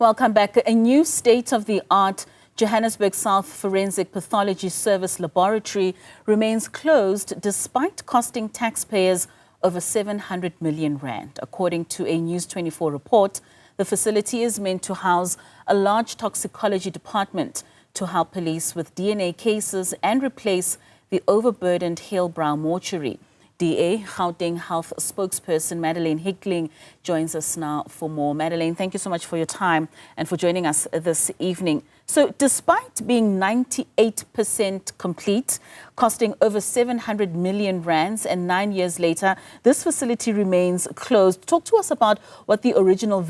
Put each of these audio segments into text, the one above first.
Welcome back. A new state-of-the-art Johannesburg South Forensic Pathology Service laboratory remains closed despite costing taxpayers over 700 million rand. According to a News 24 report, the facility is meant to house a large toxicology department to help police with DNA cases and replace the overburdened Hillbrow Mortuary. DA Gauteng Health spokesperson Madeleine Hicklin joins us now for more. Madeleine, thank you so much for your time and for joining us this evening. So despite being 98% complete, costing over 700 million rands, and 9 years later, this facility remains closed. Talk to us about what the original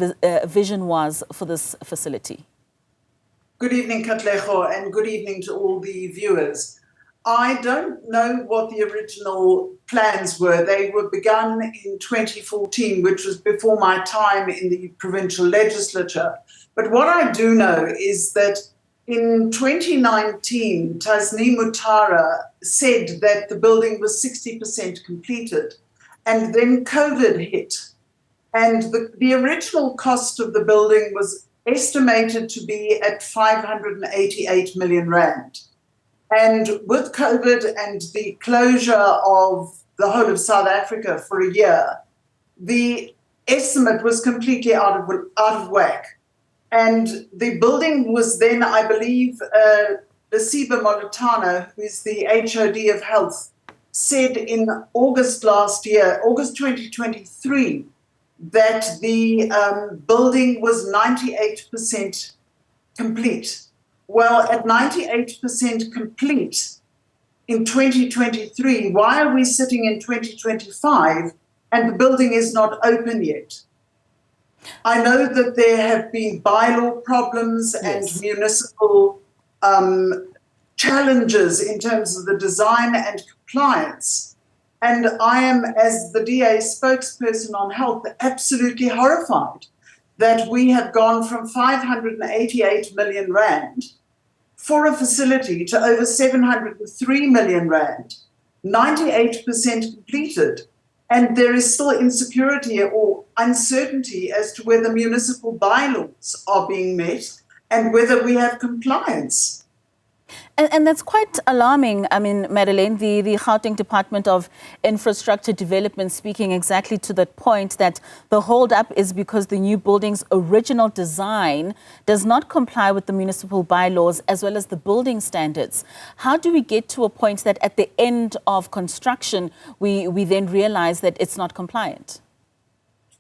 vision was for this facility. Good evening, Katlego, and good evening to all the viewers. I don't know what the original plans were. They were begun in 2014, which was before my time in the provincial legislature. But what I do know is that in 2019, Tasneem Mutara said that the building was 60% completed, and then COVID hit. And the original cost of the building was estimated to be at 588 million rand. And with COVID and the closure of the whole of South Africa for a year, the estimate was completely out of whack. And the building was then, I believe, Lesiba Molotana, who is the HOD of Health, said in August last year, August 2023, that the building was 98% complete. Well, at 98% complete in 2023, why are we sitting in 2025 and the building is not open yet? I know that there have been bylaw problems and municipal challenges in terms of the design and compliance. And I am, as the DA spokesperson on health, absolutely horrified that we have gone from 588 million rand for a facility to over 703 million rand, 98% completed, and there is still insecurity or uncertainty as to whether municipal bylaws are being met and whether we have compliance. And that's quite alarming. I mean, Madeleine, the Gauteng Department of Infrastructure Development speaking exactly to that point, that the hold-up is because the new building's original design does not comply with the municipal bylaws as well as the building standards. How do we get to a point that at the end of construction, we then realize that it's not compliant?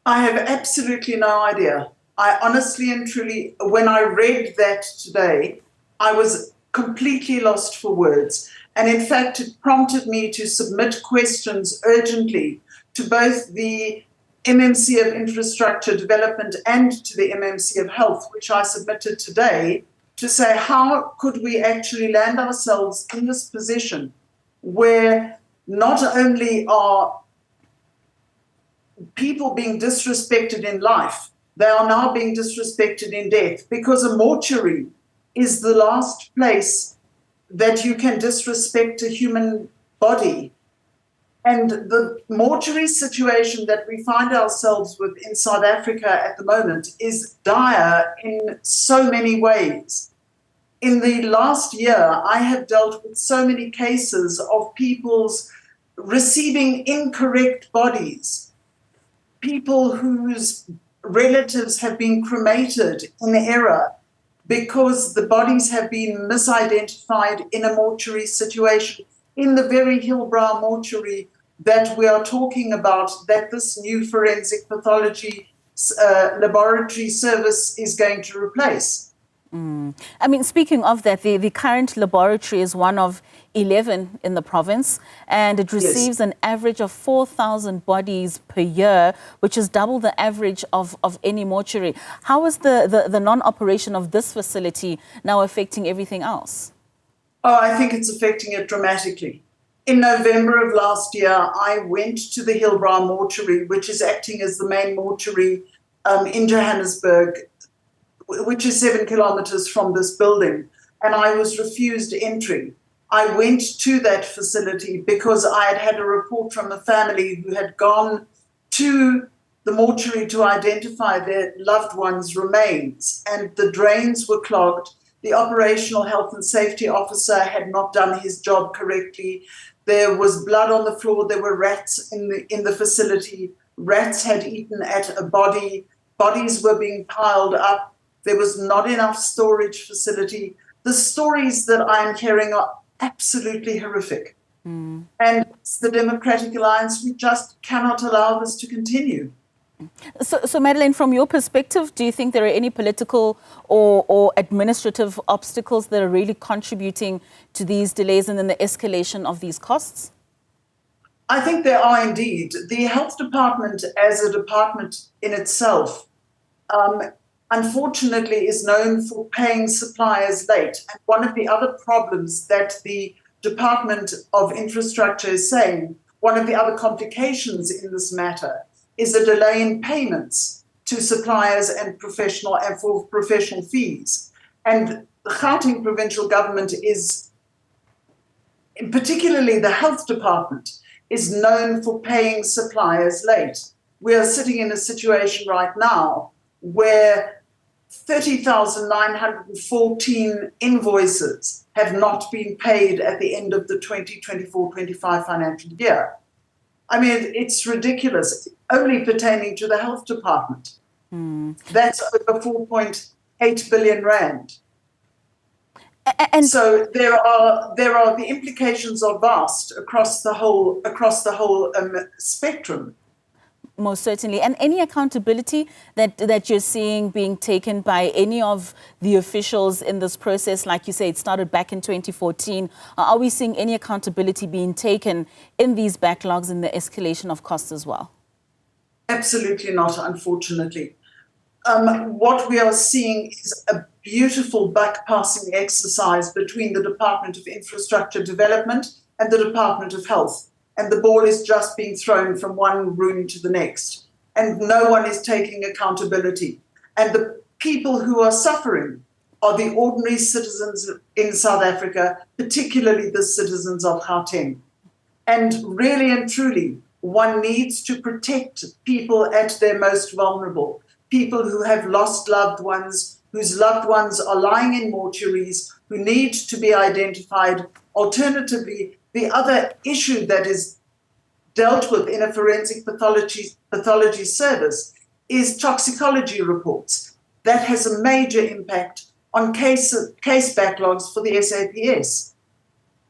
I have absolutely no idea. I honestly and truly, when I read that today, I was completely lost for words. And in fact, it prompted me to submit questions urgently to both the MMC of Infrastructure Development and to the MMC of Health, which I submitted today, to say how could we actually land ourselves in this position where not only are people being disrespected in life, they are now being disrespected in death, because a mortuary is the last place that you can disrespect a human body. And the mortuary situation that we find ourselves with in South Africa at the moment is dire in so many ways. In the last year, I have dealt with so many cases of people's receiving incorrect bodies, people whose relatives have been cremated in error, because the bodies have been misidentified in a mortuary situation, in the very Hillbrow Mortuary that we are talking about, that this new forensic pathology laboratory service is going to replace. I mean, speaking of that, the current laboratory is one of 11 in the province, and it receives an average of 4,000 bodies per year, which is double the average of any mortuary. How is the non-operation of this facility now affecting everything else? Oh, I think it's affecting it dramatically. In November of last year, I went to the Hillbrow Mortuary, which is acting as the main mortuary in Johannesburg, which is 7 kilometers from this building, and I was refused entry. I went to that facility because I had had a report from a family who had gone to the mortuary to identify their loved ones' remains, and the drains were clogged. The operational health and safety officer had not done his job correctly. There was blood on the floor. There were rats in the facility. Rats had eaten at a body. Bodies were being piled up. There was not enough storage facility. The stories that I'm hearing are absolutely horrific. And it's the Democratic Alliance, we just cannot allow this to continue. So Madeleine, from your perspective, do you think there are any political or administrative obstacles that are really contributing to these delays and then the escalation of these costs? I think there are indeed. The health department as a department in itself, unfortunately, is known for paying suppliers late. And one of the other problems that the Department of Infrastructure is saying, one of the other complications in this matter, is a delay in payments to suppliers and for professional fees. And the Gauteng provincial government is, particularly the health department, is known for paying suppliers late. We are sitting in a situation right now where 30,914 invoices have not been paid at the end of the 2024-25 financial year. I mean, it's ridiculous, only pertaining to the health department. That's over 4.8 billion rand. And so there are the implications are vast across the whole spectrum. Most certainly. And any accountability that you're seeing being taken by any of the officials in this process? Like you say, it started back in 2014. Are we seeing any accountability being taken in these backlogs and the escalation of costs as well? Absolutely not, unfortunately. What we are seeing is a beautiful buck-passing exercise between the Department of Infrastructure Development and the Department of Health. And the ball is just being thrown from one room to the next. And no one is taking accountability. And the people who are suffering are the ordinary citizens in South Africa, particularly the citizens of Gauteng. And really and truly, one needs to protect people at their most vulnerable, people who have lost loved ones, whose loved ones are lying in mortuaries, who need to be identified. Alternatively, the other issue that is dealt with in a forensic pathology service is toxicology reports. That has a major impact on case backlogs for the SAPS.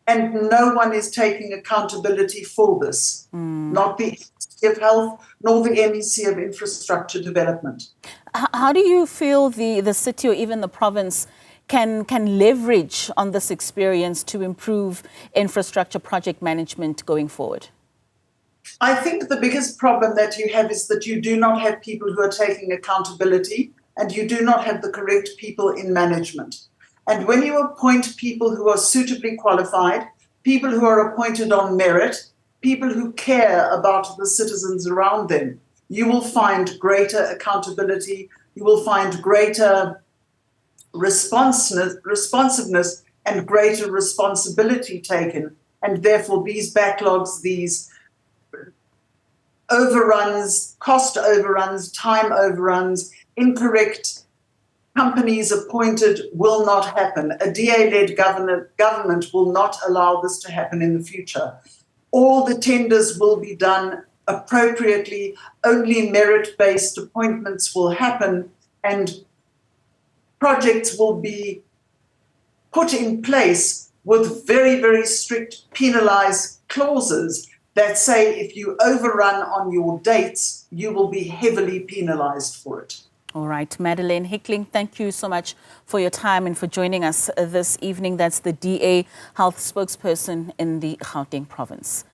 And no one is taking accountability for this, not the Ministry of Health, nor the MEC of Infrastructure Development. How do you feel the city or even the province can leverage on this experience to improve infrastructure project management going forward? I think the biggest problem that you have is that you do not have people who are taking accountability, and you do not have the correct people in management. And when you appoint people who are suitably qualified, people who are appointed on merit, people who care about the citizens around them, you will find greater accountability, you will find greater responsiveness and greater responsibility taken. And therefore, these backlogs, these overruns, cost overruns, time overruns, incorrect companies appointed will not happen. A DA-led government will not allow this to happen in the future. All the tenders will be done appropriately. Only merit-based appointments will happen, and projects will be put in place with very, very strict penalized clauses that say if you overrun on your dates, you will be heavily penalized for it. All right, Madeleine Hicklin, thank you so much for your time and for joining us this evening. That's the DA Health spokesperson in the Gauteng province.